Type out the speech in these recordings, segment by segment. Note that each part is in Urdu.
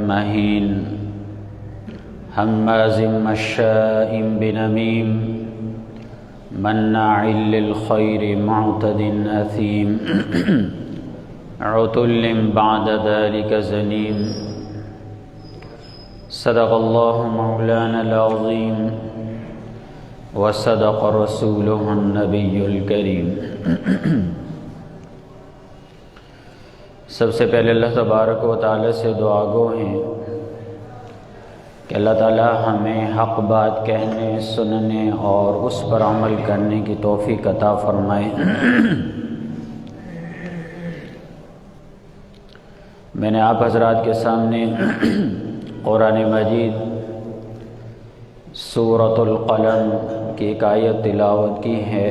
مهين هماز مشاء بنميم مناع للخير معتد أثيم عتل بعد ذلك زنيم صدق الله مولانا العظيم وصدق رسوله النبي الكريم۔ سب سے پہلے اللہ تبارک و تعالی سے دعا گو ہیں کہ اللہ تعالی ہمیں حق بات کہنے، سننے اور اس پر عمل کرنے کی توفیق عطا فرمائے۔ میں نے آپ حضرات کے سامنے قرآن مجید سورۃ القلم کی ایک آیت تلاوت کی ہے۔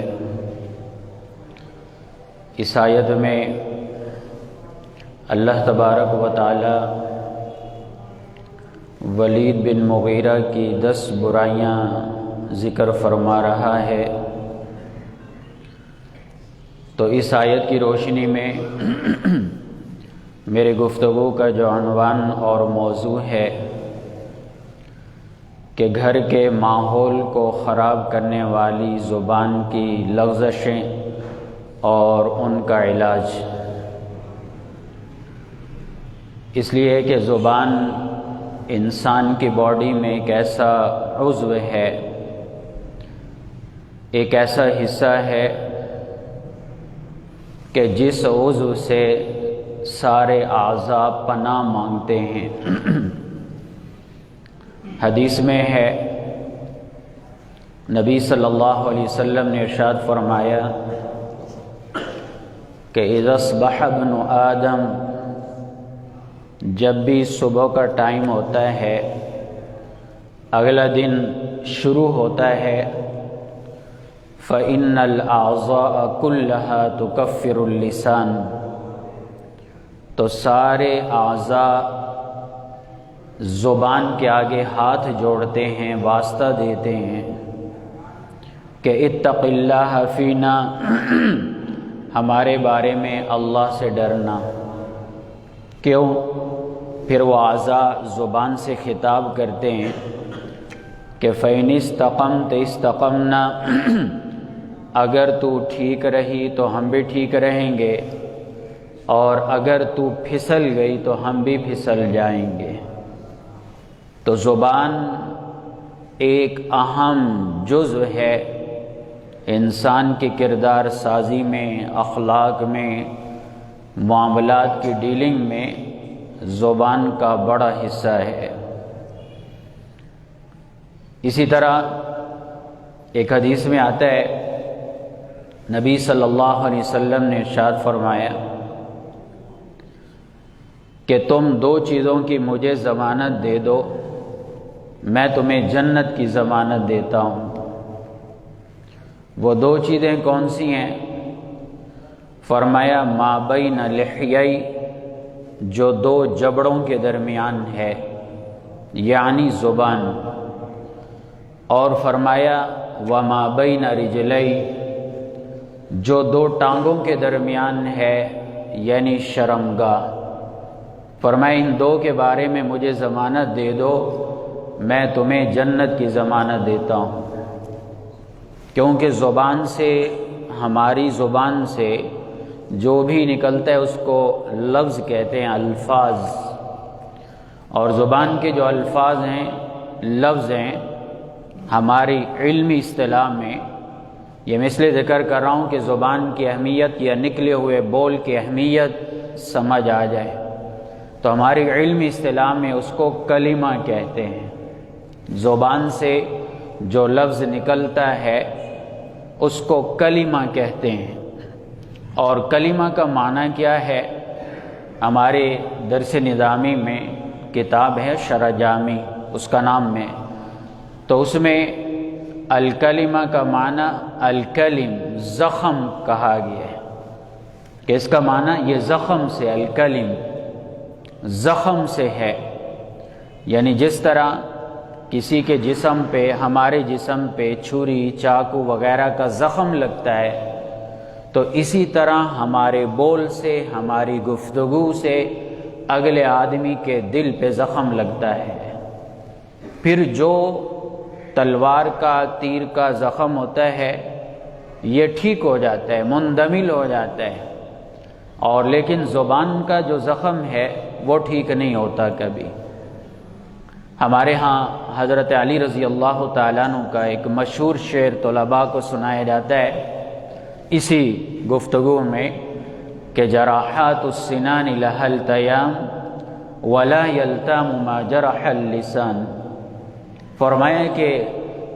اس آیت میں اللہ تبارک و تعالی ولید بن مغیرہ کی 10 برائیاں ذکر فرما رہا ہے۔ تو اس آیت کی روشنی میں میرے گفتگو کا جو عنوان اور موضوع ہے کہ گھر کے ماحول کو خراب کرنے والی زبان کی لغزشیں اور ان کا علاج۔ اس لیے کہ زبان انسان کی باڈی میں ایک ایسا عضو ہے، ایک ایسا حصہ ہے کہ جس عضو سے سارے اعضاء پناہ مانگتے ہیں۔ حدیث میں ہے، نبی صلی اللہ علیہ وسلم نے ارشاد فرمایا کہ اذا اصبح ابن آدم، جب بھی صبح کا ٹائم ہوتا ہے، اگلا دن شروع ہوتا ہے، فإن الأعضاء كلها تكفر اللسان، تو سارے اعضاء زبان کے آگے ہاتھ جوڑتے ہیں، واسطہ دیتے ہیں کہ اتق اللہ فینا، ہمارے بارے میں اللہ سے ڈرنا۔ کیوں؟ پھر وہ اعضاء زبان سے خطاب کرتے ہیں کہ فَإِنِ اسْتَقَمْتَ اسْتَقَمْنَا، اگر تو ٹھیک رہی تو ہم بھی ٹھیک رہیں گے، اور اگر تو پھسل گئی تو ہم بھی پھسل جائیں گے۔ تو زبان ایک اہم جزو ہے انسان کی کردار سازی میں، اخلاق میں، معاملات کی ڈیلنگ میں زبان کا بڑا حصہ ہے۔ اسی طرح ایک حدیث میں آتا ہے، نبی صلی اللہ علیہ وسلم نے ارشاد فرمایا کہ تم 2 چیزوں کی مجھے ضمانت دے دو، میں تمہیں جنت کی ضمانت دیتا ہوں۔ وہ 2 چیزیں کون سی ہیں؟ فرمایا ما بین لحیی، جو 2 جبڑوں کے درمیان ہے، یعنی زبان، اور فرمایا وما بین رجلی، جو 2 ٹانگوں کے درمیان ہے، یعنی شرمگاہ۔ فرمایا ان 2 کے بارے میں مجھے ضمانت دے دو، میں تمہیں جنت کی ضمانت دیتا ہوں۔ کیونکہ زبان سے، ہماری زبان سے جو بھی نکلتا ہے اس کو لفظ کہتے ہیں، الفاظ۔ اور زبان کے جو الفاظ ہیں، لفظ ہیں، ہماری علمی اصطلاح میں، یہ میں اس لیے ذکر کر رہا ہوں کہ زبان کی اہمیت یا نکلے ہوئے بول کی اہمیت سمجھ آ جائے، تو ہماری علمی اصطلاح میں اس کو کلمہ کہتے ہیں۔ زبان سے جو لفظ نکلتا ہے اس کو کلمہ کہتے ہیں۔ اور کلمہ کا معنی کیا ہے؟ ہمارے درس نظامی میں کتاب ہے شرح جامی، اس کا نام میں، تو اس میں الکلمہ کا معنی الکلم، زخم کہا گیا ہے کہ اس کا معنی یہ زخم سے، الکلم زخم سے ہے۔ یعنی جس طرح کسی کے جسم پہ، ہمارے جسم پہ چھری، چاقو وغیرہ کا زخم لگتا ہے، تو اسی طرح ہمارے بول سے، ہماری گفتگو سے اگلے آدمی کے دل پہ زخم لگتا ہے، پھر جو تلوار کا تیر کا زخم ہوتا ہے یہ ٹھیک ہو جاتا ہے، مندمل ہو جاتا ہے، اور لیکن زبان کا جو زخم ہے وہ ٹھیک نہیں ہوتا کبھی۔ ہمارے ہاں حضرت علی رضی اللہ تعالیٰ عنہ کا ایک مشہور شعر طلباء کو سنایا جاتا ہے اسی گفتگو میں کہ جراحات السنان لها التیام ولا یلتام ما جرح اللسان، فرمایا کہ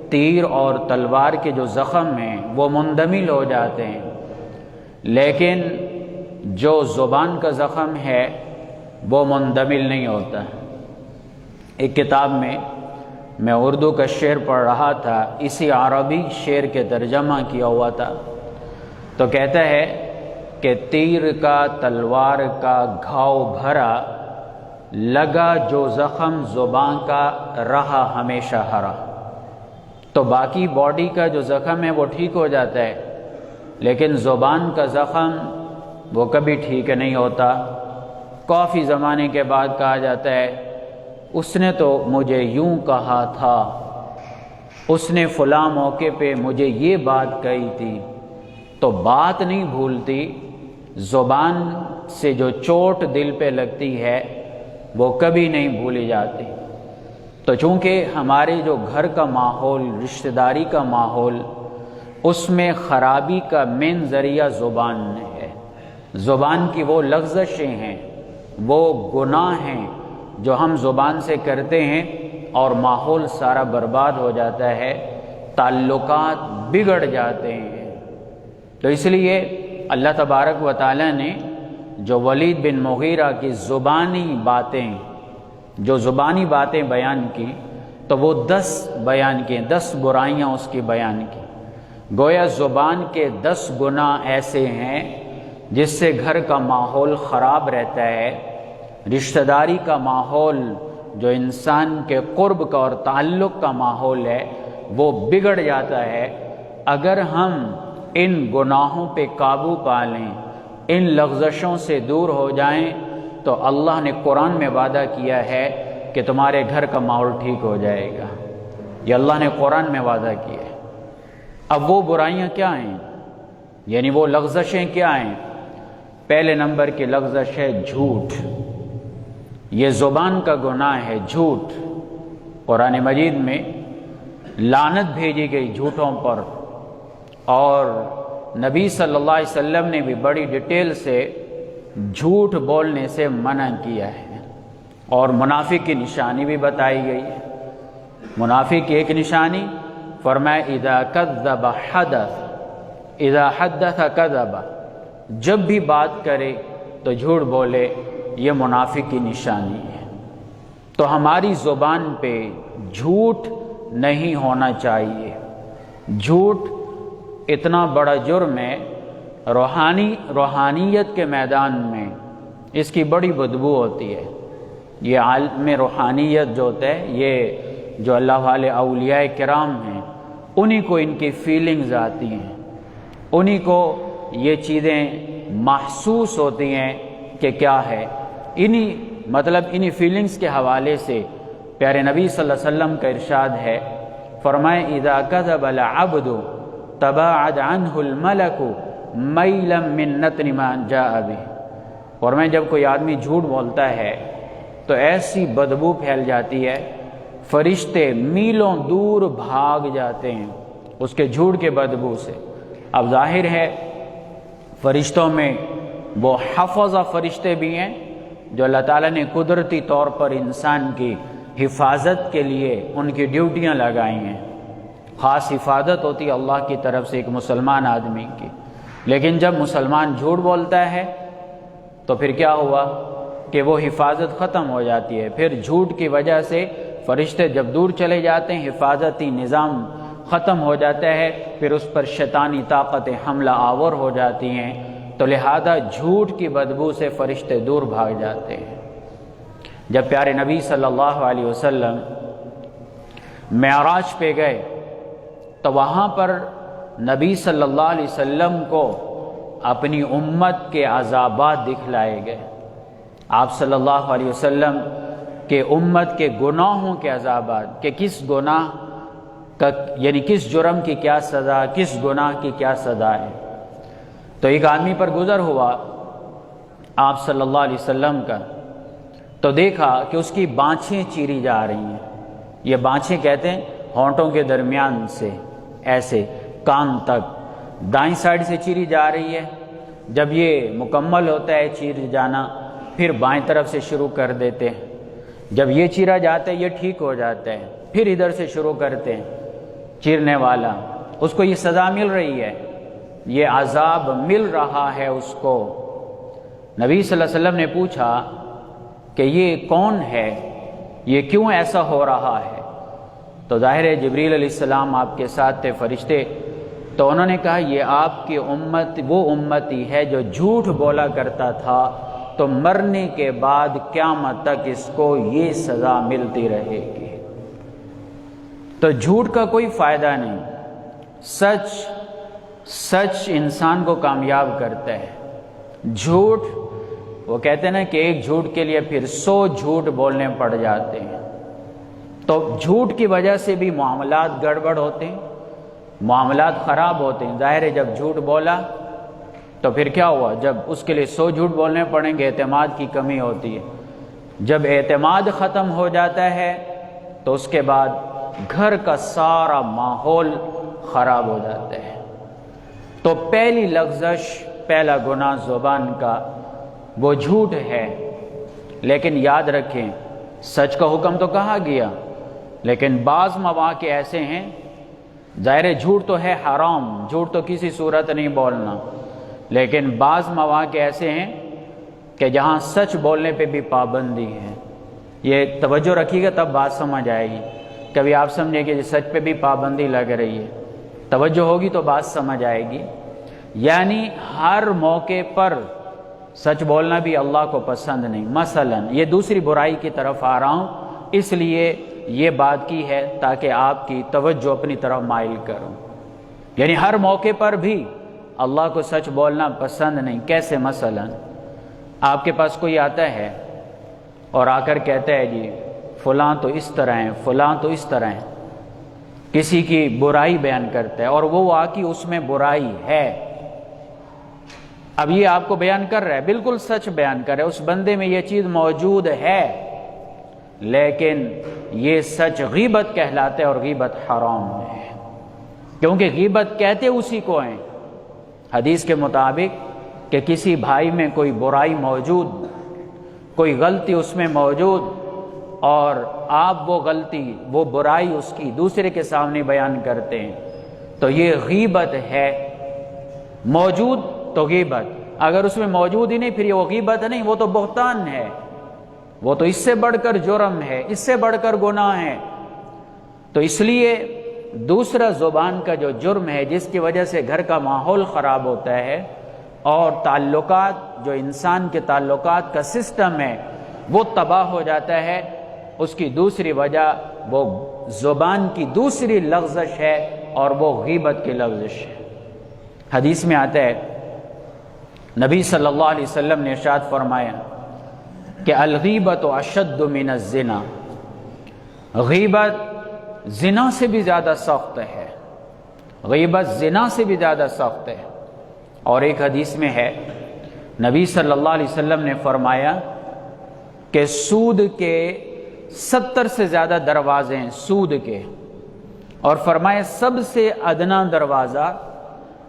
تیر اور تلوار کے جو زخم ہیں وہ مندمل ہو جاتے ہیں، لیکن جو زبان کا زخم ہے وہ مندمل نہیں ہوتا۔ ایک کتاب میں اردو کا شعر پڑھ رہا تھا، اسی عربی شعر کے ترجمہ کیا ہوا تھا، تو کہتا ہے کہ تیر کا تلوار کا گھاؤ بھرا، لگا جو زخم زبان کا رہا ہمیشہ ہرا۔ تو باقی باڈی کا جو زخم ہے وہ ٹھیک ہو جاتا ہے، لیکن زبان کا زخم وہ کبھی ٹھیک نہیں ہوتا۔ کافی زمانے کے بعد کہا جاتا ہے اس نے تو مجھے یوں کہا تھا، اس نے فلاں موقع پہ مجھے یہ بات کہی تھی۔ تو بات نہیں بھولتی، زبان سے جو چوٹ دل پہ لگتی ہے وہ کبھی نہیں بھولی جاتی۔ تو چونکہ ہمارے جو گھر کا ماحول، رشتہ داری کا ماحول، اس میں خرابی کا مین ذریعہ زبان ہے۔ زبان کی وہ لغزشیں ہیں، وہ گناہ ہیں جو ہم زبان سے کرتے ہیں اور ماحول سارا برباد ہو جاتا ہے، تعلقات بگڑ جاتے ہیں۔ تو اس لیے اللہ تبارک و تعالیٰ نے جو ولید بن مغیرہ کی زبانی باتیں بیان کی، تو وہ 10 بیان کی، 10 برائیاں اس کی بیان کی۔ گویا زبان کے 10 گناہ ایسے ہیں جس سے گھر کا ماحول خراب رہتا ہے، رشتہ داری کا ماحول، جو انسان کے قرب کا اور تعلق کا ماحول ہے وہ بگڑ جاتا ہے۔ اگر ہم ان گناہوں پہ قابو پا لیں، ان لغزشوں سے دور ہو جائیں، تو اللہ نے قرآن میں وعدہ کیا ہے کہ تمہارے گھر کا ماحول ٹھیک ہو جائے گا۔ یہ اللہ نے قرآن میں وعدہ کیا ہے۔ اب وہ برائیاں کیا ہیں، یعنی وہ لغزشیں کیا ہیں؟ پہلے نمبر کی لغزش ہے جھوٹ۔ یہ زبان کا گناہ ہے، جھوٹ۔ قرآن مجید میں لعنت بھیجی گئی جھوٹوں پر، اور نبی صلی اللہ علیہ وسلم نے بھی بڑی ڈیٹیل سے جھوٹ بولنے سے منع کیا ہے، اور منافق کی نشانی بھی بتائی گئی ہے۔ منافق کی ایک نشانی فرمایا اذا کذب حدث، اذا حدث کذب، جب بھی بات کرے تو جھوٹ بولے، یہ منافق کی نشانی ہے۔ تو ہماری زبان پہ جھوٹ نہیں ہونا چاہیے۔ جھوٹ اتنا بڑا جرم ہے، روحانیت کے میدان میں اس کی بڑی بدبو ہوتی ہے۔ یہ عالم روحانیت جو ہوتا ہے، یہ جو اللہ والے اولیاء کرام ہیں، انہی کو ان کی فیلنگز آتی ہیں، انہی کو یہ چیزیں محسوس ہوتی ہیں کہ کیا ہے۔ انہی فیلنگز کے حوالے سے پیارے نبی صلی اللہ علیہ وسلم کا ارشاد ہے، فرمائے اذا کذب العبد تباعد عنہ الملک میلا من نتن ما جاء به، فرمائے جب کوئی آدمی جھوٹ بولتا ہے تو ایسی بدبو پھیل جاتی ہے، فرشتے میلوں دور بھاگ جاتے ہیں اس کے جھوٹ کے بدبو سے۔ اب ظاہر ہے فرشتوں میں وہ حفظہ فرشتے بھی ہیں جو اللہ تعالیٰ نے قدرتی طور پر انسان کی حفاظت کے لیے ان کی ڈیوٹیاں لگائی ہیں۔ خاص حفاظت ہوتی ہے اللہ کی طرف سے ایک مسلمان آدمی کی، لیکن جب مسلمان جھوٹ بولتا ہے تو پھر کیا ہوا کہ وہ حفاظت ختم ہو جاتی ہے۔ پھر جھوٹ کی وجہ سے فرشتے جب دور چلے جاتے ہیں، حفاظتی نظام ختم ہو جاتا ہے، پھر اس پر شیطانی طاقتیں حملہ آور ہو جاتی ہیں، تو لہذا جھوٹ کی بدبو سے فرشتے دور بھاگ جاتے ہیں۔ جب پیارے نبی صلی اللہ علیہ وسلم معراج پہ گئے تو وہاں پر نبی صلی اللہ علیہ وسلم کو اپنی امت کے عذابات دکھلائے گئے۔ آپ صلی اللہ علیہ وسلم کہ امت کے گناہوں کے عذابات کہ کس گناہ کا یعنی کس جرم کی کیا سزا، کس گناہ کی کیا سزا ہے۔ تو ایک آدمی پر گزر ہوا آپ صلی اللہ علیہ وسلم کا، تو دیکھا کہ اس کی بانچھیں چیری جا رہی ہیں۔ یہ بانچھیں کہتے ہیں ہونٹوں کے درمیان سے ایسے کان تک دائیں سائڈ سے چیری جا رہی ہے۔ جب یہ مکمل ہوتا ہے چیر جانا، پھر بائیں طرف سے شروع کر دیتے ہیں۔ جب یہ چیرا جاتا ہے یہ ٹھیک ہو جاتا ہے، پھر ادھر سے شروع کرتے ہیں چیرنے والا، اس کو یہ سزا مل رہی ہے، یہ عذاب مل رہا ہے اس کو۔ نبی صلی اللہ علیہ وسلم نے پوچھا کہ یہ کون ہے، یہ کیوں ایسا ہو رہا ہے؟ تو ظاہر ہے جبریل علیہ السلام آپ کے ساتھ تھے، فرشتے، تو انہوں نے کہا یہ آپ کی امت وہ امتی ہے جو جھوٹ بولا کرتا تھا، تو مرنے کے بعد قیامت تک اس کو یہ سزا ملتی رہے گی۔ تو جھوٹ کا کوئی فائدہ نہیں، سچ انسان کو کامیاب کرتا ہے۔ جھوٹ، وہ کہتے ہیں نا کہ ایک جھوٹ کے لیے پھر 100 جھوٹ بولنے پڑ جاتے ہیں۔ تو جھوٹ کی وجہ سے بھی معاملات گڑبڑ ہوتے ہیں، معاملات خراب ہوتے ہیں۔ ظاہر ہے جب جھوٹ بولا تو پھر کیا ہوا، جب اس کے لیے 100 جھوٹ بولنے پڑیں گے، اعتماد کی کمی ہوتی ہے۔ جب اعتماد ختم ہو جاتا ہے تو اس کے بعد گھر کا سارا ماحول خراب ہو جاتا ہے۔ تو پہلی لغزش، پہلا گناہ زبان کا وہ جھوٹ ہے۔ لیکن یاد رکھیں سچ کا حکم تو کہا گیا، لیکن بعض مواقع ایسے ہیں، ظاہر جھوٹ تو ہے حرام، جھوٹ تو کسی صورت نہیں بولنا، لیکن بعض مواقع ایسے ہیں کہ جہاں سچ بولنے پہ بھی پابندی ہے۔ یہ توجہ رکھیے گا تب بات سمجھ آئے گی۔ کبھی آپ سمجھیں کہ سچ پہ بھی پابندی لگ رہی ہے، توجہ ہوگی تو بات سمجھ آئے گی۔ یعنی ہر موقع پر سچ بولنا بھی اللہ کو پسند نہیں۔ مثلا یہ دوسری برائی کی طرف آ رہا ہوں، اس لیے یہ بات کی ہے تاکہ آپ کی توجہ اپنی طرف مائل کروں۔ یعنی ہر موقع پر بھی اللہ کو سچ بولنا پسند نہیں۔ کیسے؟ مثلا آپ کے پاس کوئی آتا ہے اور آ کر کہتا ہے جی فلاں تو اس طرح ہیں، فلاں تو اس طرح ہیں، کسی کی برائی بیان کرتا ہے اور وہ واقعی اس میں برائی ہے۔ اب یہ آپ کو بیان کر رہا ہے، بالکل سچ بیان کر رہا ہے، اس بندے میں یہ چیز موجود ہے، لیکن یہ سچ غیبت کہلاتا ہے اور غیبت حرام ہے، کیونکہ غیبت کہتے اسی کو ہیں حدیث کے مطابق کہ کسی بھائی میں کوئی برائی موجود، کوئی غلطی اس میں موجود، اور آپ وہ غلطی وہ برائی اس کی دوسرے کے سامنے بیان کرتے ہیں، تو یہ غیبت ہے۔ موجود تو غیبت، اگر اس میں موجود ہی نہیں پھر یہ وہ غیبت نہیں، وہ تو بہتان ہے، وہ تو اس سے بڑھ کر جرم ہے، اس سے بڑھ کر گناہ ہے۔ تو اس لیے دوسرا زبان کا جو جرم ہے جس کی وجہ سے گھر کا ماحول خراب ہوتا ہے اور تعلقات، جو انسان کے تعلقات کا سسٹم ہے وہ تباہ ہو جاتا ہے، اس کی دوسری وجہ وہ زبان کی دوسری لغزش ہے اور وہ غیبت کی لغزش ہے۔ حدیث میں آتا ہے نبی صلی اللہ علیہ وسلم نے ارشاد فرمایا کہ الغیبت اشد من الزنا، غیبت زنا سے بھی زیادہ سخت ہے، غیبت زنا سے بھی زیادہ سخت ہے۔ اور ایک حدیث میں ہے نبی صلی اللہ علیہ وسلم نے فرمایا کہ سود کے 70 سے زیادہ دروازے ہیں سود کے، اور فرمایا سب سے ادنا دروازہ،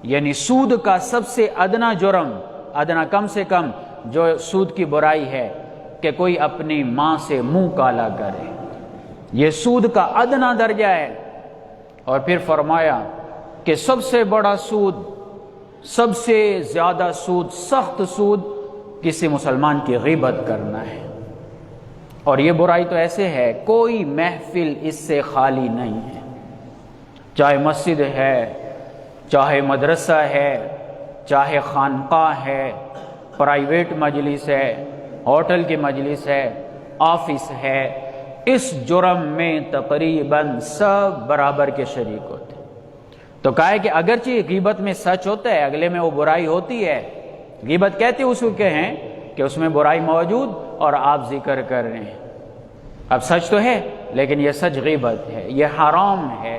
یعنی سود کا سب سے ادنا جرم، ادنا کم سے کم جو سود کی برائی ہے کہ کوئی اپنی ماں سے منہ کالا کرے، یہ سود کا ادنا درجہ ہے۔ اور پھر فرمایا کہ سب سے بڑا سود، سب سے زیادہ سود، سخت سود کسی مسلمان کی غیبت کرنا ہے۔ اور یہ برائی تو ایسے ہے کوئی محفل اس سے خالی نہیں ہے، چاہے مسجد ہے، چاہے مدرسہ ہے، چاہے خانقاہ ہے، پرائیویٹ مجلس ہے، ہوٹل کی مجلس ہے، آفس ہے، اس جرم میں تقریباً سب برابر کے شریک ہوتے ہیں۔ تو کہا ہے کہ اگرچہ غیبت میں سچ ہوتا ہے، اگلے میں وہ برائی ہوتی ہے، غیبت کہتے اس کو کہ ہیں کہ اس میں برائی موجود، اور آپ ذکر کر رہے ہیں۔ اب سچ تو ہے لیکن یہ سچ غیبت ہے، یہ حرام ہے۔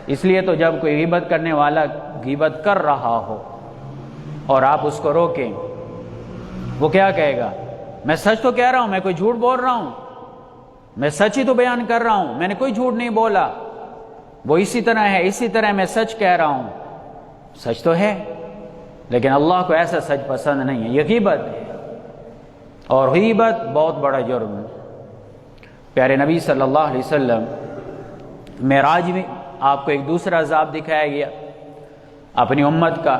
اس لیے تو جب کوئی غیبت کرنے والا غیبت کر رہا ہو اور آپ اس کو روکیں، وہ کیا کہے گا؟ میں سچ تو کہہ رہا ہوں، میں کوئی جھوٹ بول رہا ہوں، میں سچ ہی تو بیان کر رہا ہوں، میں نے کوئی جھوٹ نہیں بولا۔ وہ اسی طرح ہے، اسی طرح میں سچ کہہ رہا ہوں، سچ تو ہے لیکن اللہ کو ایسا سچ پسند نہیں ہے، یہ غیبت ہے، اور غیبت بہت بڑا جرم ہے۔ پیارے نبی صلی اللہ علیہ وسلم معراج میں آپ کو ایک دوسرا عذاب دکھایا گیا اپنی امت کا۔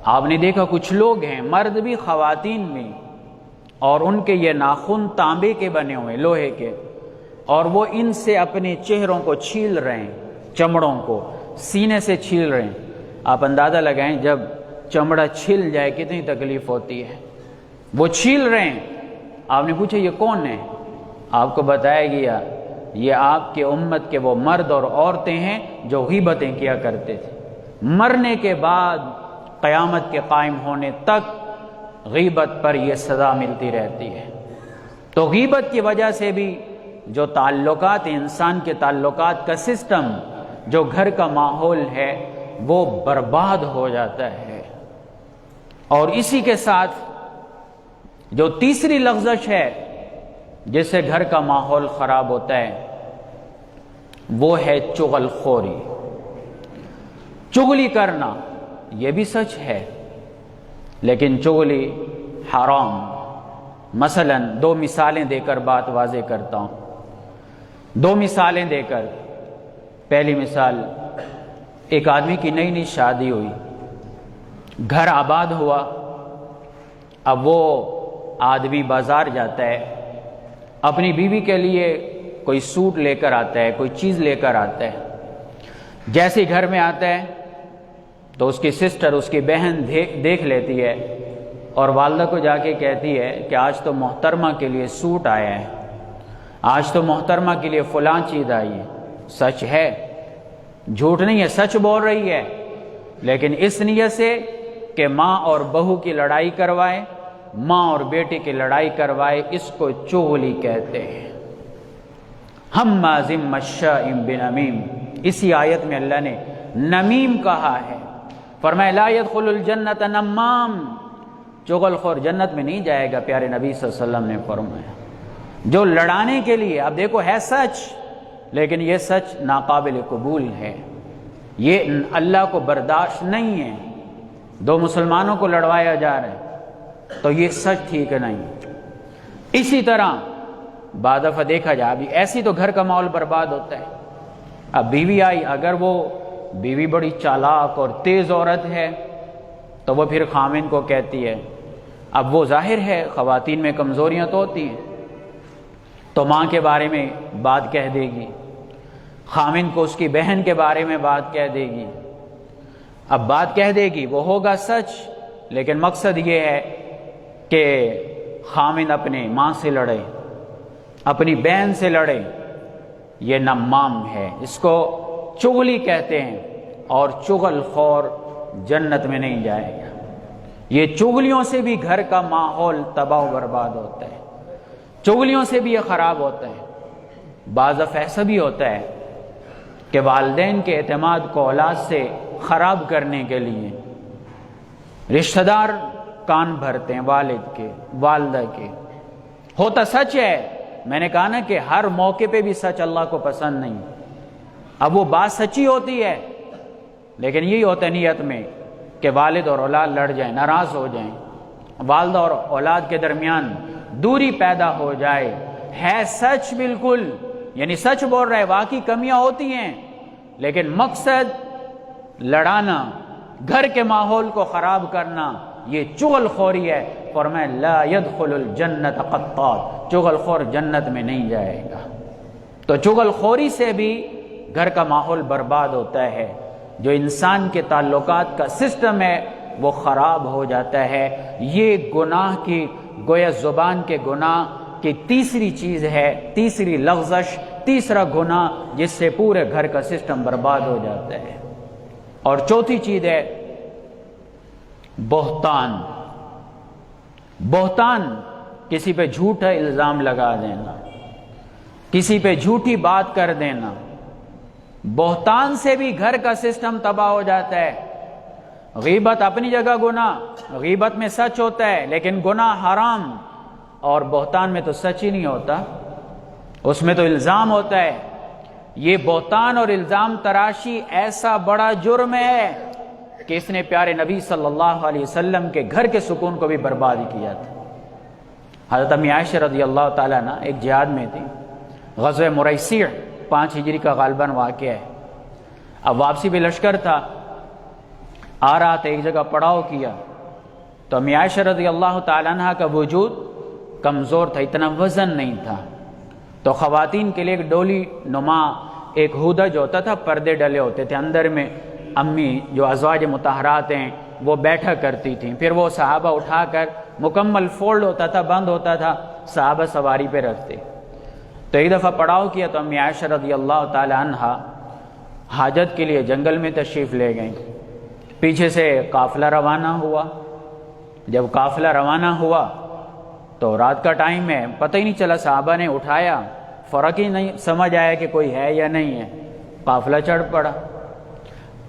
آپ نے دیکھا کچھ لوگ ہیں، مرد بھی خواتین میں، اور ان کے یہ ناخن تانبے کے بنے ہوئے، لوہے کے، اور وہ ان سے اپنے چہروں کو چھیل رہے ہیں، چمڑوں کو سینے سے چھیل رہے ہیں۔ آپ اندازہ لگائیں جب چمڑا چھل جائے کتنی تکلیف ہوتی ہے، وہ چھیل رہے ہیں۔ آپ نے پوچھا یہ کون ہے؟ آپ کو بتایا گیا یہ آپ کے امت کے وہ مرد اور عورتیں ہیں جو غیبتیں کیا کرتے تھے۔ مرنے کے بعد قیامت کے قائم ہونے تک غیبت پر یہ سزا ملتی رہتی ہے۔ تو غیبت کی وجہ سے بھی جو تعلقات، انسان کے تعلقات کا سسٹم، جو گھر کا ماحول ہے، وہ برباد ہو جاتا ہے۔ اور اسی کے ساتھ جو تیسری لغزش ہے جس سے گھر کا ماحول خراب ہوتا ہے، وہ ہے چغل خوری، چغلی کرنا۔ یہ بھی سچ ہے لیکن چغلی حرام۔ مثلا دو مثالیں دے کر بات واضح کرتا ہوں، دو مثالیں دے کر۔ پہلی مثال، ایک آدمی کی نئی نئی شادی ہوئی، گھر آباد ہوا، اب وہ آدمی بازار جاتا ہے، اپنی بیوی کے لیے کوئی سوٹ لے کر آتا ہے، کوئی چیز لے کر آتا ہے۔ جیسے ہی گھر میں آتا ہے تو اس کی سسٹر، اس کی بہن دیکھ لیتی ہے اور والدہ کو جا کے کہتی ہے کہ آج تو محترمہ کے لیے سوٹ آیا ہے، آج تو محترمہ کے لیے فلاں چیز آئی ہے۔ سچ ہے، جھوٹ نہیں ہے، سچ بول رہی ہے، لیکن اس نیت سے کہ ماں اور بہو کی لڑائی کروائے، ماں اور بیٹے کی لڑائی کروائے، اس کو چغلی کہتے ہیں۔ ہمازٍ مشاء بنمیم، اسی آیت میں اللہ نے نمیم کہا ہے، فرمایا لا يدخل الجنت نمام، چغل خور جنت میں نہیں جائے گا۔ پیارے نبی صلی اللہ علیہ وسلم نے فرمایا جو لڑانے کے لیے، اب دیکھو ہے سچ لیکن یہ سچ ناقابل قبول ہے، یہ اللہ کو برداشت نہیں ہے۔ دو مسلمانوں کو لڑوایا جا رہا ہے تو یہ سچ ٹھیک نہیں۔ اسی طرح بعض دفعہ دیکھا جائے، ابھی ایسی تو گھر کا ماحول برباد ہوتا ہے۔ اب بیوی آئی، اگر وہ بیوی بڑی چالاک اور تیز عورت ہے تو وہ پھر خامن کو کہتی ہے، اب وہ ظاہر ہے خواتین میں کمزوریاں تو ہوتی ہیں، تو ماں کے بارے میں بات کہہ دے گی، خامن کو اس کی بہن کے بارے میں بات کہہ دے گی۔ اب بات کہہ دے گی، وہ ہوگا سچ، لیکن مقصد یہ ہے کہ خامن اپنے ماں سے لڑے، اپنی بہن سے لڑے۔ یہ نمام ہے، اس کو چغلی کہتے ہیں، اور چغل خور جنت میں نہیں جائے گا۔ یہ چغلیوں سے بھی گھر کا ماحول تباہ و برباد ہوتا ہے، چغلیوں سے بھی یہ خراب ہوتا ہے۔ بعض دفعہ ایسا بھی ہوتا ہے کہ والدین کے اعتماد کو اولاد سے خراب کرنے کے لیے رشتہ دار کان بھرتے ہیں والد کے، والدہ کے۔ ہوتا سچ ہے، میں نے کہا نا کہ ہر موقع پہ بھی سچ اللہ کو پسند نہیں۔ اب وہ بات سچی ہوتی ہے لیکن یہی ہوتا ہے نیت میں کہ والد اور اولاد لڑ جائیں، ناراض ہو جائیں، والدہ اور اولاد کے درمیان دوری پیدا ہو جائے۔ ہے سچ بالکل، یعنی سچ بول رہے، واقعی کمیاں ہوتی ہیں، لیکن مقصد لڑانا، گھر کے ماحول کو خراب کرنا، یہ چغل خوری ہے۔ فرمایا لا يدخل الجنت قطات، چغل خور جنت میں نہیں جائے گا۔ تو چغل خوری سے بھی گھر کا ماحول برباد ہوتا ہے، جو انسان کے تعلقات کا سسٹم ہے وہ خراب ہو جاتا ہے۔ یہ گناہ کی، گویا زبان کے گناہ کی تیسری چیز ہے، تیسری لغزش، تیسرا گناہ جس سے پورے گھر کا سسٹم برباد ہو جاتا ہے۔ اور چوتھی چیز ہے بہتان۔ بہتان کسی پہ جھوٹا الزام لگا دینا، کسی پہ جھوٹی بات کر دینا، بہتان سے بھی گھر کا سسٹم تباہ ہو جاتا ہے۔ غیبت اپنی جگہ گناہ، غیبت میں سچ ہوتا ہے لیکن گناہ حرام، اور بہتان میں تو سچ ہی نہیں ہوتا، اس میں تو الزام ہوتا ہے۔ یہ بہتان اور الزام تراشی ایسا بڑا جرم ہے کہ اس نے پیارے نبی صلی اللہ علیہ وسلم کے گھر کے سکون کو بھی برباد کیا تھا۔ حضرت امی عائشہ رضی اللہ تعالیٰ عنہ ایک جہاد میں تھی، غزوہ مریسیع 5 ہجری کا غالباً واقعہ ہے۔ اب واپسی بھی لشکر تھا، آ رہا تھا، ایک جگہ پڑاؤ کیا تو امی عائشہ رضی اللہ تعالیٰ عنہ کا وجود کمزور تھا، اتنا وزن نہیں تھا، تو خواتین کے لیے ایک ڈولی نما ایک ہودج ہوتا تھا، پردے ڈلے ہوتے تھے، اندر میں امی جو ازواج مطہرات ہیں وہ بیٹھا کرتی تھیں، پھر وہ صحابہ اٹھا کر مکمل فولڈ ہوتا تھا، بند ہوتا تھا، صحابہ سواری پہ رکھتے۔ تو ایک دفعہ پڑاؤ کیا تو امی عائشہ رضی اللہ تعالی عنہ حاجت کے لیے جنگل میں تشریف لے گئیں، پیچھے سے قافلہ روانہ ہوا۔ جب قافلہ روانہ ہوا تو رات کا ٹائم ہے، پتہ ہی نہیں چلا، صحابہ نے اٹھایا، فرق ہی نہیں سمجھ آیا کہ کوئی ہے یا نہیں ہے، قافلہ چڑھ پڑا۔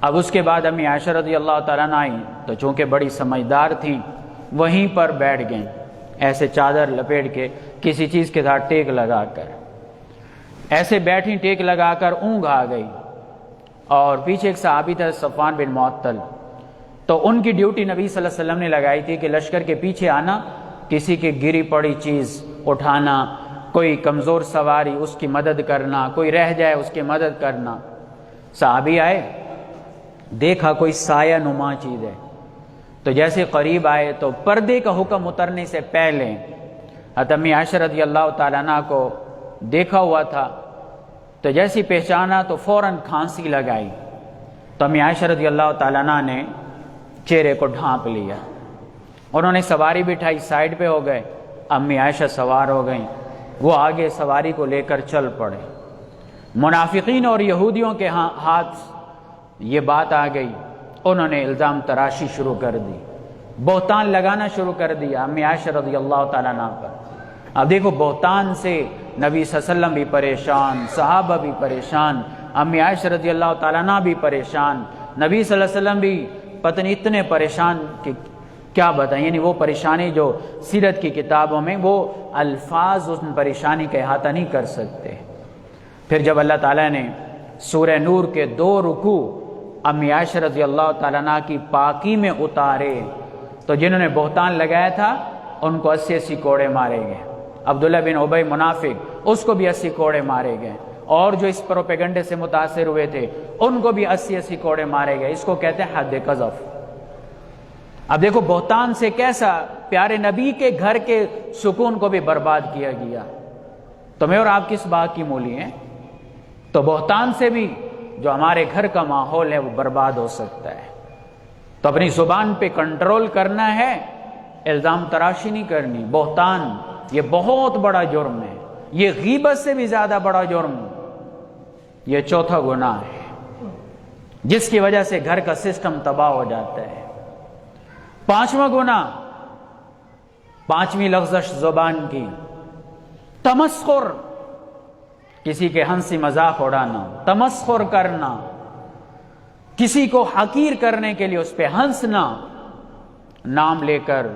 اب اس کے بعد امی عائشہ رضی اللہ تعالیٰ عنہ آئیں تو چونکہ بڑی سمجھدار تھیں، وہیں پر بیٹھ گئیں، ایسے چادر لپیٹ کے کسی چیز کے ساتھ ٹیک لگا کر، ایسے بیٹھی ٹیک لگا کر اونگ آ گئی۔ اور پیچھے ایک صحابی تھا صفوان بن معطل، تو ان کی ڈیوٹی نبی صلی اللہ علیہ وسلم نے لگائی تھی کہ لشکر کے پیچھے آنا، کسی کی گری پڑی چیز اٹھانا، کوئی کمزور سواری اس کی مدد کرنا، کوئی رہ جائے اس کی مدد کرنا۔ صحابی آئے، دیکھا کوئی سایہ نما چیز ہے، تو جیسے قریب آئے تو پردے کا حکم اترنے سے پہلے حضرت امی عائشہ رضی اللہ تعالیٰ عنہ کو دیکھا ہوا تھا، تو جیسی پہچانا تو فوراً کھانسی لگائی، تو امی عائشہ رضی اللہ تعالیٰ عنہ نے چہرے کو ڈھانپ لیا، انہوں نے سواری بٹھائی، سائیڈ پہ ہو گئے، امی عائشہ سوار ہو گئیں، وہ آگے سواری کو لے کر چل پڑے۔ منافقین اور یہودیوں کے ہاتھ یہ بات آ گئی، انہوں نے الزام تراشی شروع کر دی، بہتان لگانا شروع کر دیا امی عائشہ رضی اللہ تعالیٰ عنہ پر۔ اب دیکھو بہتان سے نبی صلی اللہ علیہ وسلم بھی پریشان، صحابہ بھی پریشان، امی عائشہ رضی اللہ تعالیٰ عنہ بھی پریشان، نبی صلی اللہ علیہ وسلم بھی پتہ نہیں اتنے پریشان کہ کیا بتائیں، یعنی وہ پریشانی جو سیرت کی کتابوں میں وہ الفاظ اس پریشانی کا احاطہ نہیں کر سکتے۔ پھر جب اللہ تعالیٰ نے سورہ نور کے 2 رکوع امی عائشہ رضی اللہ تعالیٰ عنہ کی پاکی میں اتارے تو جنہوں نے بہتان لگایا تھا ان کو 80 کوڑے مارے گئے، عبداللہ بن ابی منافق اس کو بھی 80 کوڑے مارے گئے، اور جو اس پروپیگنڈے سے متاثر ہوئے تھے ان کو بھی 80 کوڑے مارے گئے۔ اس کو کہتے ہیں حد قذف۔ اب دیکھو بہتان سے کیسا پیارے نبی کے گھر کے سکون کو بھی برباد کیا گیا، تو میں اور آپ کس بات کی مولی ہیں؟ تو بہتان سے بھی جو ہمارے گھر کا ماحول ہے وہ برباد ہو سکتا ہے۔ تو اپنی زبان پہ کنٹرول کرنا ہے، الزام تراشی نہیں کرنی۔ بہتان یہ بہت بڑا جرم ہے، یہ غیبت سے بھی زیادہ بڑا جرم، یہ چوتھا گناہ ہے جس کی وجہ سے گھر کا سسٹم تباہ ہو جاتا ہے۔ 5واں گناہ، 5ویں لغزش زبان کی، تمسخر، کسی کے ہنسی مذاق اڑانا، تمسخر کرنا، کسی کو حقیر کرنے کے لیے اس پہ ہنسنا، نام لے کر،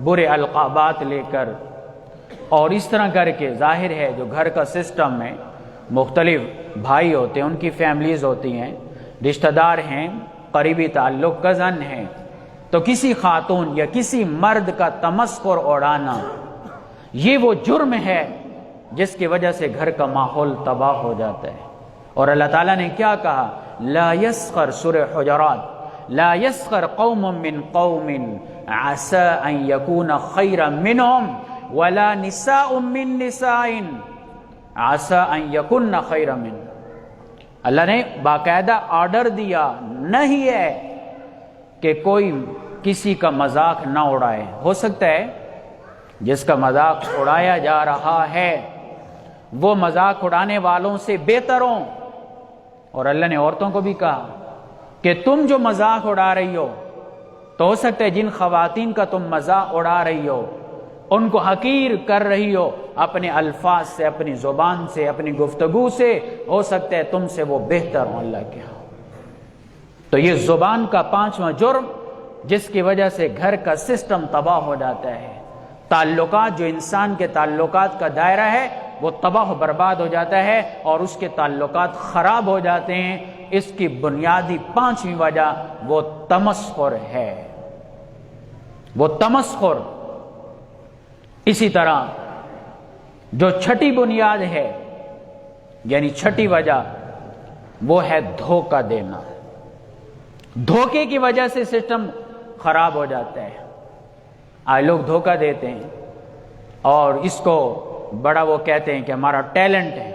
برے القابات لے کر، اور اس طرح کر کے ظاہر ہے جو گھر کا سسٹم ہے، مختلف بھائی ہوتے ہیں، ان کی فیملیز ہوتی ہیں، رشتہ دار ہیں، قریبی تعلق، کزن ہیں، تو کسی خاتون یا کسی مرد کا تمسخر اڑانا یہ وہ جرم ہے جس کی وجہ سے گھر کا ماحول تباہ ہو جاتا ہے۔ اور اللہ تعالیٰ نے کیا کہا؟ لا يسخر، سورہ حجرات، لا يسخر قوم من قوم عسى ان يكون خيرا منهم ولا نساء من نساء عسى ان يكن خيرا منهم۔ اللہ نے باقاعدہ آرڈر دیا، نہیں ہے کہ کوئی کسی کا مذاق نہ اڑائے۔ ہو سکتا ہے جس کا مذاق اڑایا جا رہا ہے وہ مذاق اڑانے والوں سے بہتر ہوں، اور اللہ نے عورتوں کو بھی کہا کہ تم جو مذاق اڑا رہی ہو، تو ہو سکتا ہے جن خواتین کا تم مذاق اڑا رہی ہو ان کو حقیر کر رہی ہو اپنے الفاظ سے، اپنی زبان سے، اپنی گفتگو سے، ہو سکتا ہے تم سے وہ بہتر ہوں اللہ کے ہاں۔ تو یہ زبان کا 5واں جرم جس کی وجہ سے گھر کا سسٹم تباہ ہو جاتا ہے، تعلقات، جو انسان کے تعلقات کا دائرہ ہے وہ تباہ و برباد ہو جاتا ہے اور اس کے تعلقات خراب ہو جاتے ہیں۔ اس کی بنیادی 5ویں وجہ وہ تمسخر ہے، وہ تمسخر۔ اسی طرح جو چھٹی بنیاد ہے، یعنی چھٹی وجہ، وہ ہے دھوکہ دینا۔ دھوکے کی وجہ سے سسٹم خراب ہو جاتا ہے۔ آج لوگ دھوکہ دیتے ہیں اور اس کو بڑا وہ کہتے ہیں کہ ہمارا ٹیلنٹ ہے۔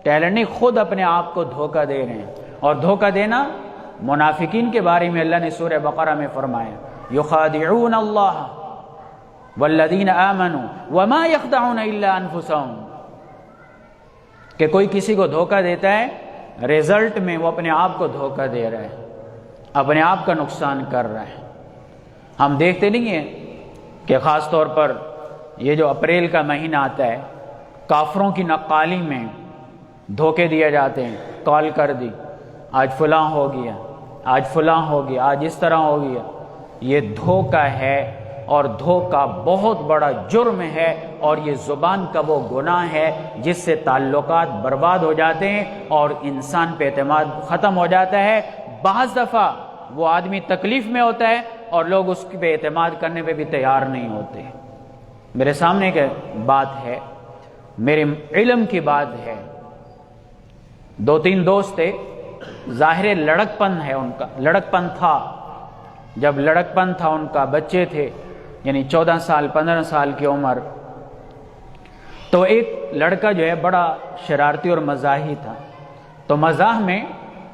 ٹیلنٹ نہیں، خود اپنے آپ کو دھوکہ دے رہے ہیں۔ اور دھوکہ دینا منافقین کے بارے میں اللہ نے سورہ بقرہ میں فرمایا، یخادعون اللہ والذین آمنوا وما یخدعون الا انفسهم، کہ کوئی کسی کو دھوکہ دیتا ہے، رزلٹ میں وہ اپنے آپ کو دھوکہ دے رہا ہے، اپنے آپ کا نقصان کر رہا ہے۔ ہم دیکھتے نہیں ہیں کہ خاص طور پر یہ جو اپریل کا مہینہ آتا ہے، کافروں کی نقالی میں دھوکے دیے جاتے ہیں، کال کر دی، آج فلاں ہو گیا، آج فلاں ہو گیا، آج اس طرح ہو گیا۔ یہ دھوکہ ہے اور دھوکہ بہت بڑا جرم ہے، اور یہ زبان کا وہ گناہ ہے جس سے تعلقات برباد ہو جاتے ہیں اور انسان پہ اعتماد ختم ہو جاتا ہے۔ بعض دفعہ وہ آدمی تکلیف میں ہوتا ہے اور لوگ اس پہ اعتماد کرنے پہ بھی تیار نہیں ہوتے۔ میرے سامنے ایک بات ہے، میرے علم کی بات ہے، 2-3 دوست تھے، ظاہر لڑک پن ہے ان کا، لڑک پن تھا، جب لڑک پن تھا ان کا، بچے تھے، یعنی 14 سال 15 سال کی عمر، تو ایک لڑکا جو ہے بڑا شرارتی اور مزاحی تھا، تو مزاح میں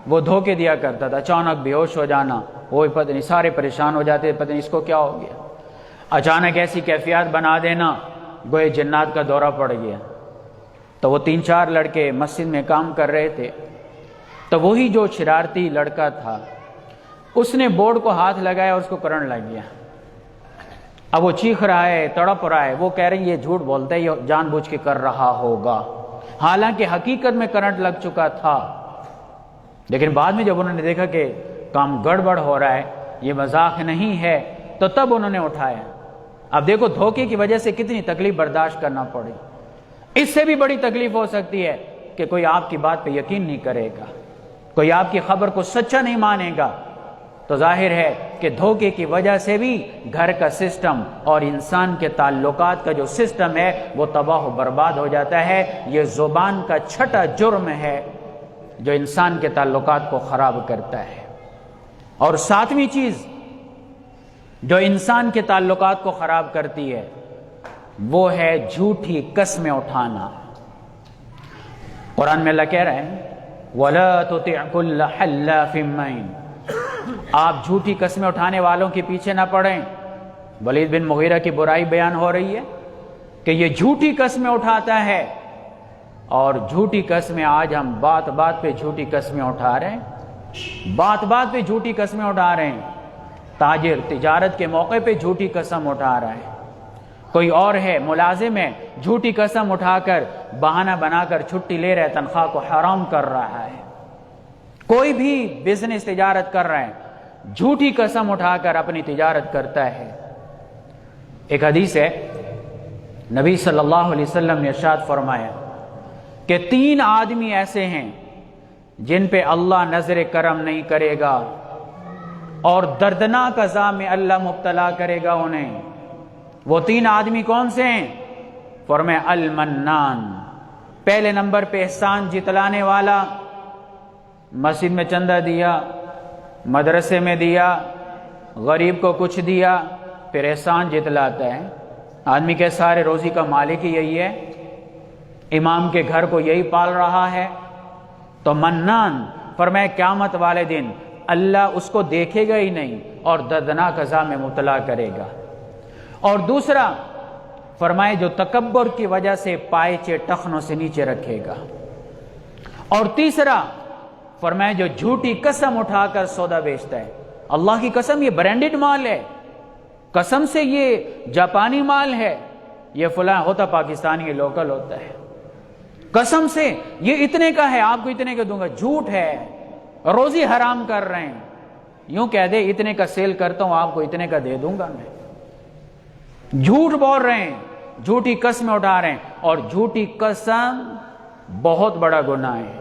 وہ دھوکے دیا کرتا تھا، اچانک بے ہوش ہو جانا، وہ پتہ نہیں، سارے پریشان ہو جاتے، پتہ نہیں اس کو کیا ہو گیا، اچانک ایسی کیفیات بنا دینا گوئے جنات کا دورہ پڑ گیا۔ تو وہ 3-4 لڑکے مسجد میں کام کر رہے تھے، تو وہی جو شرارتی لڑکا تھا اس نے بورڈ کو ہاتھ لگایا اور اس کو کرنٹ لگ گیا۔ اب وہ چیخ رہا ہے، تڑپ رہا ہے، وہ کہہ رہے ہیں یہ جھوٹ بولتا ہے، یہ جان بوجھ کے کر رہا ہوگا، حالانکہ حقیقت میں کرنٹ لگ چکا تھا۔ لیکن بعد میں جب انہوں نے دیکھا کہ کام گڑبڑ ہو رہا ہے، یہ مذاق نہیں ہے، تو تب انہوں نے اٹھایا۔ اب دیکھو دھوکے کی وجہ سے کتنی تکلیف برداشت کرنا پڑی۔ اس سے بھی بڑی تکلیف ہو سکتی ہے کہ کوئی آپ کی بات پہ یقین نہیں کرے گا، کوئی آپ کی خبر کو سچا نہیں مانے گا۔ تو ظاہر ہے کہ دھوکے کی وجہ سے بھی گھر کا سسٹم اور انسان کے تعلقات کا جو سسٹم ہے وہ تباہ و برباد ہو جاتا ہے۔ یہ زبان کا چھٹا جرم ہے جو انسان کے تعلقات کو خراب کرتا ہے۔ اور 7ویں چیز جو انسان کے تعلقات کو خراب کرتی ہے وہ ہے جھوٹی قسمیں اٹھانا۔ قرآن میں اللہ کہہ رہا ہے وَلَا تُطِعْ كُلَّ حَلَّافٍ مَّهِينٍ، آپ جھوٹی قسمیں اٹھانے والوں کے پیچھے نہ پڑیں۔ ولید بن مغیرہ کی برائی بیان ہو رہی ہے کہ یہ جھوٹی قسمیں اٹھاتا ہے، اور جھوٹی قسمیں آج ہم بات بات پہ جھوٹی قسمیں اٹھا رہے ہیں، بات بات پہ جھوٹی قسمیں اٹھا رہے ہیں۔ تاجر تجارت کے موقع پہ جھوٹی قسم اٹھا رہا ہے، کوئی اور ہے ملازم ہے، جھوٹی قسم اٹھا کر بہانہ بنا کر چھٹی لے رہا ہے، تنخواہ کو حرام کر رہا ہے۔ کوئی بھی بزنس تجارت کر رہا ہے، جھوٹی قسم اٹھا کر اپنی تجارت کرتا ہے۔ ایک حدیث ہے، نبی صلی اللہ علیہ وسلم نے ارشاد فرمایا کہ 3 آدمی ایسے ہیں جن پہ اللہ نظر کرم نہیں کرے گا اور دردناک عذاب میں اللہ مبتلا کرے گا انہیں۔ وہ 3 آدمی کون سے ہیں؟ فرمایا المنان، پہلے نمبر پہ احسان جتلانے والا، مسجد میں چندہ دیا، مدرسے میں دیا، غریب کو کچھ دیا، پھر احسان جتلاتا ہے۔ آدمی کے سارے روزی کا مالک ہی یہی ہے، امام کے گھر کو یہی پال رہا ہے، تو منان فرمایا قیامت والے دن اللہ اس کو دیکھے گا ہی نہیں اور دردناک عذاب میں مبتلا کرے گا۔ اور دوسرا فرمائے جو تکبر کی وجہ سے پائچے ٹخنوں سے نیچے رکھے گا۔ اور تیسرا فرمائے جو جھوٹی قسم اٹھا کر سودا بیچتا ہے۔ اللہ کی قسم یہ برانڈڈ مال ہے، قسم سے یہ جاپانی مال ہے، یہ فلاں ہوتا پاکستانی کے لوکل ہوتا ہے، قسم سے یہ اتنے کا ہے، آپ کو اتنے کا دوں گا، جھوٹ ہے، روزی حرام کر رہے ہیں، یوں کہہ دے اتنے کا سیل کرتا ہوں آپ کو اتنے کا دے دوں گا میں، جھوٹ بول رہے ہیں، جھوٹی قسمیں اٹھا رہے ہیں، اور جھوٹی قسم بہت بڑا گناہ ہے۔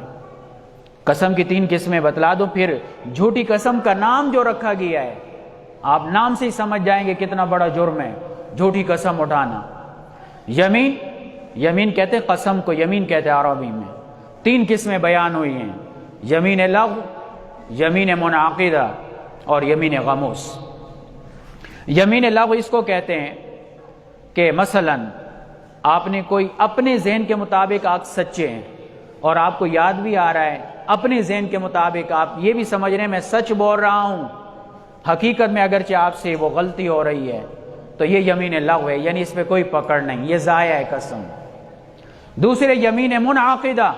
قسم کی 3 قسمیں بتلا دوں، پھر جھوٹی قسم کا نام جو رکھا گیا ہے آپ نام سے ہی سمجھ جائیں گے کتنا بڑا جرم ہے جھوٹی قسم اٹھانا۔ یمین، یمین کہتے ہیں قسم کو، یمین کہتے ہیں عربی میں، 3 قسمیں بیان ہوئی ہیں، یمین لغو، یمین منعقدہ اور یمین غموس۔ یمین لغو اس کو کہتے ہیں کہ مثلا آپ نے کوئی اپنے ذہن کے مطابق آپ سچے ہیں اور آپ کو یاد بھی آ رہا ہے، اپنے ذہن کے مطابق آپ یہ بھی سمجھ رہے ہیں میں سچ بول رہا ہوں، حقیقت میں اگرچہ آپ سے وہ غلطی ہو رہی ہے، تو یہ یمین لغو ہے، یعنی اس پہ کوئی پکڑ نہیں، یہ ضائع ہے قسم۔ دوسرے یمین منعقدہ،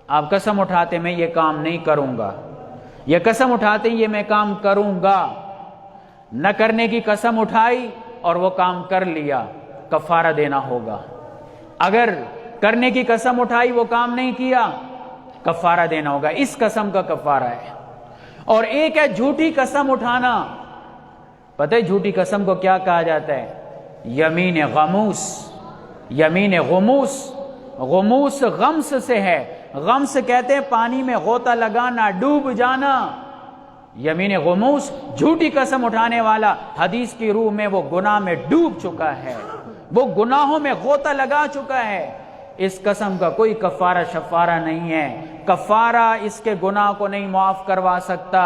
آپ قسم اٹھاتے میں یہ کام نہیں کروں گا، یہ قسم اٹھاتے یہ میں کام کروں گا، نہ کرنے کی قسم اٹھائی اور وہ کام کر لیا، کفارہ دینا ہوگا۔ اگر کرنے کی قسم اٹھائی وہ کام نہیں کیا، کفارہ دینا ہوگا، اس قسم کا کفارہ ہے۔ اور ایک ہے جھوٹی قسم اٹھانا، پتہ ہے جھوٹی قسم کو کیا کہا جاتا ہے؟ یمین غموس، یمین غموس، غموس غمس سے ہے، غمس کہتے ہیں پانی میں غوطہ لگانا، ڈوب جانا، یمین غموس جھوٹی قسم اٹھانے والا حدیث کی روح میں وہ گناہ میں ڈوب چکا ہے، وہ گناہوں میں غوطہ لگا چکا ہے، اس قسم کا کوئی کفارہ شفارہ نہیں ہے، کفارہ اس کے گناہ کو نہیں معاف کروا سکتا۔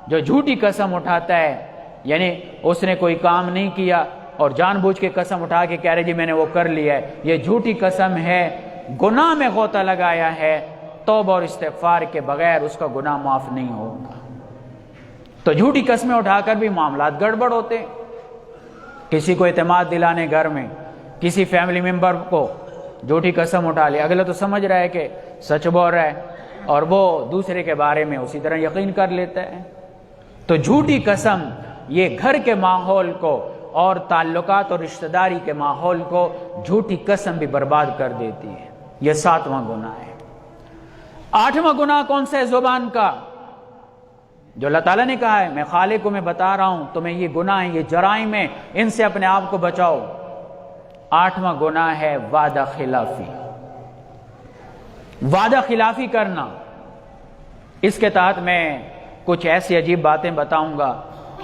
جو جھوٹی قسم اٹھاتا ہے یعنی اس نے کوئی کام نہیں کیا اور جان بوجھ کے قسم اٹھا کے کہہ رہے جی میں نے وہ کر لیا ہے، یہ جھوٹی قسم ہے، گناہ میں غوطہ لگایا ہے، توبہ اور استغفار کے بغیر اس کا گناہ معاف نہیں ہوگا۔ تو جھوٹی قسمیں اٹھا کر بھی معاملات گڑبڑ ہوتے، کسی کو اعتماد دلانے گھر میں، کسی فیملی ممبر کو جھوٹی قسم اٹھا لی، اگلا تو سمجھ رہا ہے کہ سچ بول رہا ہے اور وہ دوسرے کے بارے میں اسی طرح یقین کر لیتا ہے۔ تو جھوٹی قسم یہ گھر کے ماحول کو اور تعلقات اور رشتہ داری کے ماحول کو جھوٹی قسم بھی برباد کر دیتی ہے، یہ 7واں گناہ ہے۔ 8واں گناہ کون سا ہے زبان کا؟ جو اللہ تعالیٰ نے کہا ہے میں خالق کو میں بتا رہا ہوں تمہیں یہ گناہ ہیں، یہ جرائم ہیں، ان سے اپنے آپ کو بچاؤ۔ 8واں گناہ ہے وعدہ خلافی، وعدہ خلافی کرنا۔ اس کے تحت میں کچھ ایسی عجیب باتیں بتاؤں گا،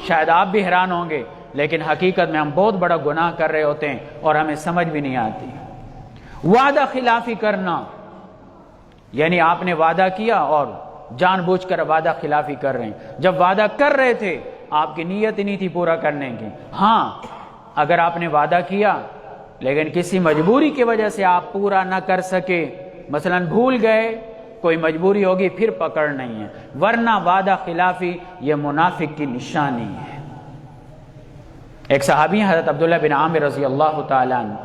شاید آپ بھی حیران ہوں گے، لیکن حقیقت میں ہم بہت بڑا گناہ کر رہے ہوتے ہیں اور ہمیں سمجھ بھی نہیں آتی۔ وعدہ خلافی کرنا یعنی آپ نے وعدہ کیا اور جان بوجھ کر وعدہ خلافی کر رہے ہیں، جب وعدہ کر رہے تھے آپ کی نیت ہی نہیں تھی پورا کرنے کی۔ ہاں اگر آپ نے وعدہ کیا لیکن کسی مجبوری کی وجہ سے آپ پورا نہ کر سکے، مثلا بھول گئے، کوئی مجبوری ہوگی، پھر پکڑ نہیں ہے، ورنہ وعدہ خلافی یہ منافق کی نشانی ہے۔ ایک صحابی ہیں حضرت عبداللہ بن عامر رضی اللہ تعالیٰ عنہ،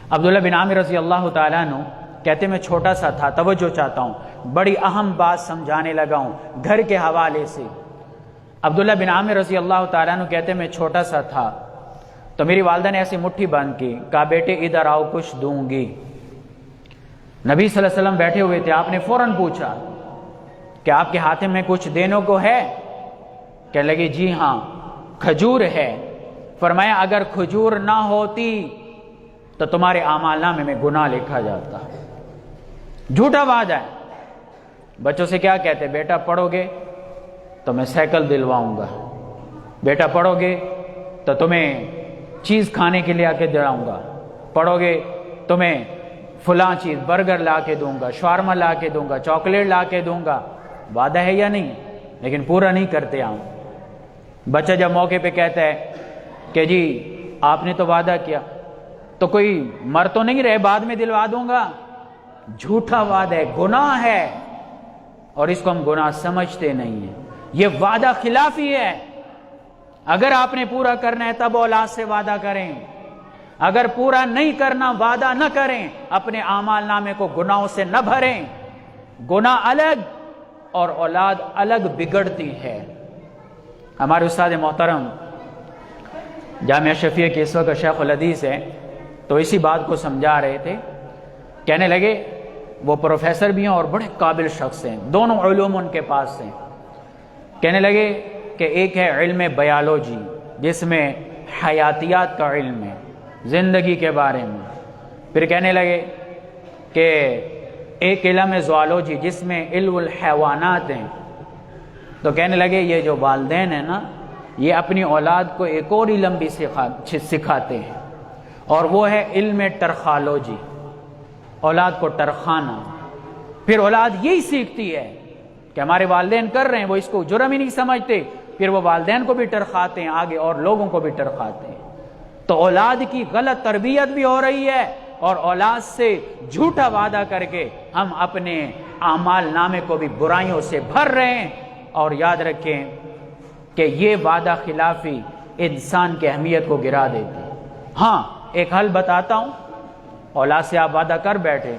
عبداللہ بن عامر رضی اللہ تعالیٰ عنہ کہتے میں چھوٹا سا تھا، توجہ چاہتا ہوں، بڑی اہم بات سمجھانے لگا ہوں گھر کے حوالے سے۔ عبداللہ بن عامر رضی اللہ تعالیٰ عنہ کہتے میں چھوٹا سا تھا تو میری والدہ نے ایسی مٹھی باندھ کی، کہا بیٹے ادھر آؤ کچھ دوں گی۔ نبی صلی اللہ علیہ وسلم بیٹھے ہوئے تھے، آپ نے فوراً پوچھا کہ آپ کے ہاتھ میں کچھ دینے کو ہے؟ کہنے لگے جی ہاں کھجور ہے۔ فرمایا اگر کھجور نہ ہوتی تو تمہارے اعمال نامے میں گناہ لکھا جاتا۔ جھوٹا وعدہ ہے۔ بچوں سے کیا کہتے بیٹا پڑھو گے تو میں سائیکل دلواؤں گا، بیٹا پڑھو گے تو تمہیں چیز کھانے کے لیے آ کے دلاؤں گا، پڑھو گے تمہیں فلاں چیز برگر لا کے دوں گا، شاورما لا کے دوں گا، چاکلیٹ لا کے دوں گا۔ وعدہ ہے یا نہیں؟ لیکن پورا نہیں کرتے ہم۔ بچہ جب موقع پہ کہتا ہے کہ جی آپ نے تو وعدہ کیا، تو کوئی مر تو نہیں رہے بعد میں دلوا دوں گا، جھوٹا وعدہ ہے، گناہ ہے، اور اس کو ہم گناہ سمجھتے نہیں ہیں۔ یہ وعدہ خلافی ہے۔ اگر آپ نے پورا کرنا ہے تب اولاد سے وعدہ کریں، اگر پورا نہیں کرنا وعدہ نہ کریں، اپنے اعمال نامے کو گناہوں سے نہ بھریں۔ گناہ الگ اور اولاد الگ بگڑتی ہے۔ ہمارے استاد محترم جامعہ شفیع کے اس وقت شیخ الحدیث ہیں، تو اسی بات کو سمجھا رہے تھے، کہنے لگے وہ پروفیسر بھی ہیں اور بڑے قابل شخص ہیں، دونوں علوم ان کے پاس ہیں۔ کہنے لگے کہ ایک ہے علم بیالوجی جس میں حیاتیات کا علم ہے، زندگی کے بارے میں۔ پھر کہنے لگے کہ ایک علم زوالوجی جس میں علم الحیوانات ہیں۔ تو کہنے لگے یہ جو والدین ہیں نا، یہ اپنی اولاد کو ایک اور علم بھی سکھاتے ہیں، اور وہ ہے علم ٹرخالوجی، اولاد کو ٹرخانا۔ پھر اولاد یہی سیکھتی ہے کہ ہمارے والدین کر رہے ہیں، وہ اس کو جرم ہی نہیں سمجھتے، پھر وہ والدین کو بھی ٹرخاتے ہیں آگے اور لوگوں کو بھی ٹرخاتے ہیں۔ تو اولاد کی غلط تربیت بھی ہو رہی ہے، اور اولاد سے جھوٹا وعدہ کر کے ہم اپنے اعمال نامے کو بھی برائیوں سے بھر رہے ہیں۔ اور یاد رکھیں کہ یہ وعدہ خلافی انسان کی اہمیت کو گرا دیتی ہے۔ ہاں ایک حل بتاتا ہوں، اولاد سے آپ وعدہ کر بیٹھے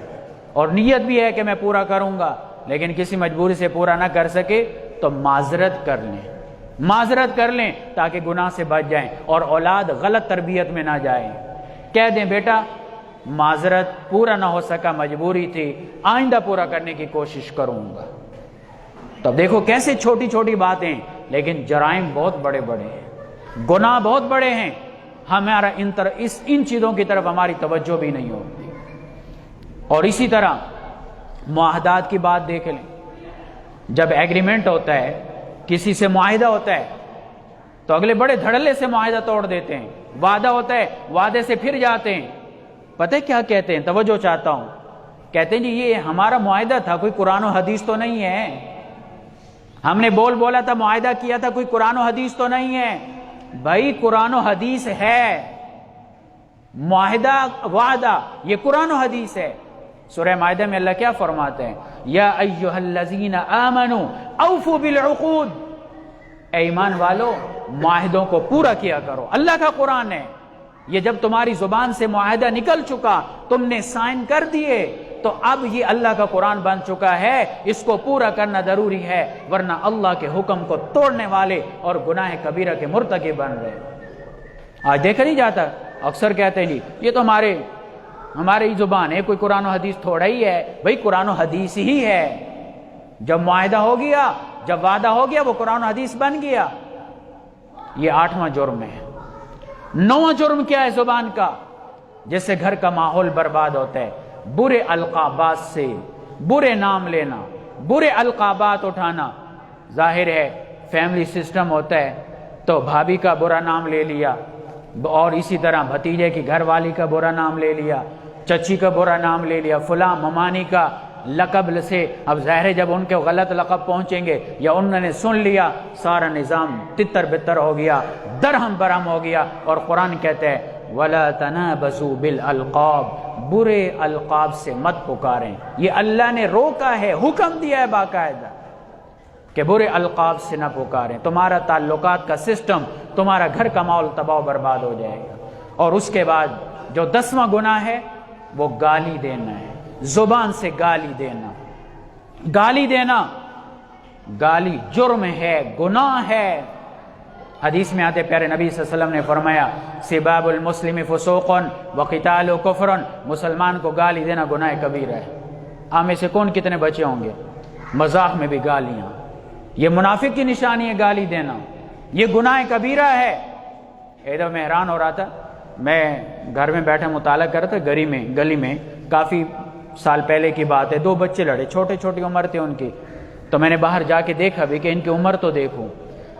اور نیت بھی ہے کہ میں پورا کروں گا، لیکن کسی مجبوری سے پورا نہ کر سکے تو معذرت کر لیں تاکہ گناہ سے بچ جائیں اور اولاد غلط تربیت میں نہ جائیں۔ کہہ دیں بیٹا معذرت، پورا نہ ہو سکا، مجبوری تھی، آئندہ پورا کرنے کی کوشش کروں گا۔ تو دیکھو کیسے چھوٹی چھوٹی باتیں، لیکن جرائم بہت بڑے بڑے ہیں، گناہ بہت بڑے ہیں، ہمارا ان چیزوں کی طرف ہماری توجہ بھی نہیں ہوتی۔ اور اسی طرح معاہدات کی بات دیکھ لیں، جب ایگریمنٹ ہوتا ہے، کسی سے معاہدہ ہوتا ہے، تو اگلے بڑے دھڑلے سے معاہدہ توڑ دیتے ہیں، وعدہ ہوتا ہے، وعدے سے پھر جاتے ہیں۔ پتہ کیا کہتے ہیں؟ توجہ چاہتا ہوں، کہتے ہیں جی یہ ہمارا معاہدہ تھا، کوئی قرآن و حدیث تو نہیں ہے، ہم نے بولا تھا، معاہدہ کیا تھا، کوئی قرآن و حدیث تو نہیں ہے۔ بھائی قرآن و حدیث ہے، معاہدہ وعدہ یہ قرآن و حدیث ہے۔ سورہ مائدہ میں اللہ کیا فرماتے ہیں؟ یا ایھا الذین آمنوا اوفوا بالعقود، اے ایمان والو معاہدوں کو پورا کیا کرو، اللہ کا قرآن ہے۔ یہ جب تمہاری زبان سے معاہدہ نکل چکا، تم نے سائن کر دیے، تو اب یہ اللہ کا قرآن بن چکا ہے، اس کو پورا کرنا ضروری ہے، ورنہ اللہ کے حکم کو توڑنے والے اور گناہ کبیرہ کے مرتکب بن رہے۔ آج دیکھا نہیں جاتا، اکثر کہتے ہیں جی یہ تو ہماری زبان ہے، کوئی قرآن و حدیث تھوڑا ہی ہے۔ بھئی قرآن و حدیث ہی ہے، جب معاہدہ ہو گیا، جب وعدہ ہو گیا، وہ قرآن و حدیث بن گیا۔ یہ 8واں جرم ہے۔ 9واں جرم کیا ہے زبان کا، جس سے گھر کا ماحول برباد ہوتا ہے؟ برے القابات سے، برے نام لینا، برے القابات اٹھانا۔ ظاہر ہے فیملی سسٹم ہوتا ہے تو بھابھی کا برا نام لے لیا، اور اسی طرح بھتیجے کی گھر والی کا برا نام لے لیا، چچی کا برا نام لے لیا، فلاں ممانی کا لقب سے۔ اب ظاہر ہے جب ان کے غلط لقب پہنچیں گے یا انہوں نے سن لیا، سارا نظام تتر بتر ہو گیا، درہم برہم ہو گیا۔ اور قرآن کہتے ہیں وَلَا تَنَابَزُوا بِالْأَلْقَابِ، برے القاب سے مت پکاریں۔ یہ اللہ نے روکا ہے، حکم دیا ہے باقاعدہ کہ برے القاب سے نہ پکاریں۔ تمہارا تعلقات کا سسٹم، تمہارا گھر کا ماحول تباہ و برباد ہو جائے گا۔ اور اس کے بعد جو 10واں گناہ ہے وہ گالی دینا ہے، زبان سے گالی دینا۔ گالی دینا، گالی جرم ہے، گناہ ہے۔ حدیث میں آتے پیارے نبی صلی اللہ علیہ وسلم نے فرمایا سباب المسلم فسوق وقتال کفر، مسلمان کو گالی دینا گناہ کبیرہ ہے۔ ہم میں سے کون کتنے بچے ہوں گے مذاق میں بھی گالیاں؟ یہ منافق کی نشانی ہے گالی دینا، یہ گناہ کبیرہ ہے۔ ادھر میں حیران ہو رہا تھا، میں گھر میں بیٹھا مطالعہ کر رہا تھا، گلی میں کافی سال پہلے کی بات ہے، 2 بچے لڑے، چھوٹی عمر تھے ان کی۔ تو میں نے باہر جا کے دیکھا بھی کہ ان کی عمر تو دیکھوں۔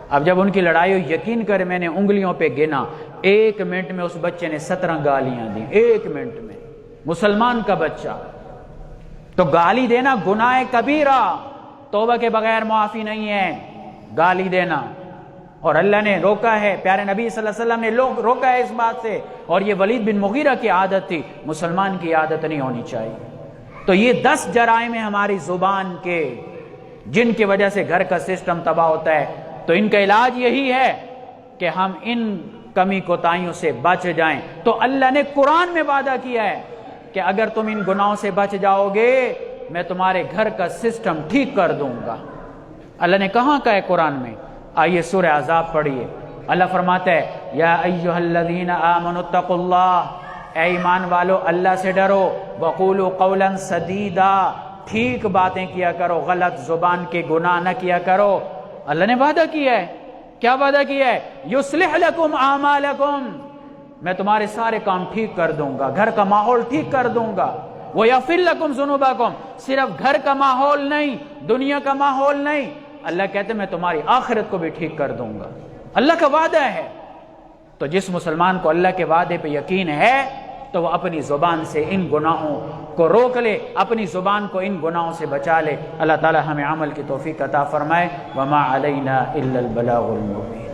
اب جب ان کی لڑائی ہوئی، یقین کرے میں نے انگلیوں پہ گنا، 1 منٹ میں اس بچے نے 17 گالیاں دیں، 1 منٹ میں، مسلمان کا بچہ۔ تو گالی دینا گناہ کبیرہ، توبہ کے بغیر معافی نہیں ہے گالی دینا، اور اللہ نے روکا ہے، پیارے نبی صلی اللہ علیہ وسلم نے روکا ہے اس بات سے۔ اور یہ ولید بن مغیرہ کی عادت تھی، مسلمان کی عادت نہیں ہونی چاہیے۔ تو یہ 10 جرائم ہیں ہماری زبان کے، جن کی وجہ سے گھر کا سسٹم تباہ ہوتا ہے۔ تو ان کا علاج یہی ہے کہ ہم ان کمی کوتاہیوں سے بچ جائیں۔ تو اللہ نے قرآن میں وعدہ کیا ہے کہ اگر تم ان گناہوں سے بچ جاؤ گے، میں تمہارے گھر کا سسٹم ٹھیک کر دوں گا۔ اللہ نے کہاں کہا ہے قرآن میں؟ آئیے سورہ احزاب پڑھیے، اللہ فرماتا ہے یا ایھا الذین آمنوا اتقوا اللہ، اے ایمان والو اللہ سے ڈرو، وقولوا قولا سدیدا، ٹھیک باتیں کیا کرو، غلط زبان کے گناہ نہ کیا کرو۔ اللہ نے وعدہ کیا ہے، کیا وعدہ کیا ہے؟ یصلح لکم اعمالکم، میں تمہارے سارے کام ٹھیک کر دوں گا، گھر کا ماحول ٹھیک کر دوں گا۔ وَيَغْفِرْ لَكُمْ ذُنُوبَكُمْ، صرف گھر کا ماحول نہیں، دنیا کا ماحول نہیں، اللہ کہتے ہیں میں تمہاری آخرت کو بھی ٹھیک کر دوں گا۔ اللہ کا وعدہ ہے۔ تو جس مسلمان کو اللہ کے وعدے پہ یقین ہے تو وہ اپنی زبان سے ان گناہوں کو روک لے، اپنی زبان کو ان گناہوں سے بچا لے۔ اللہ تعالی ہمیں عمل کی توفیق عطا فرمائے۔ وما علینا الا البلاغ المبین۔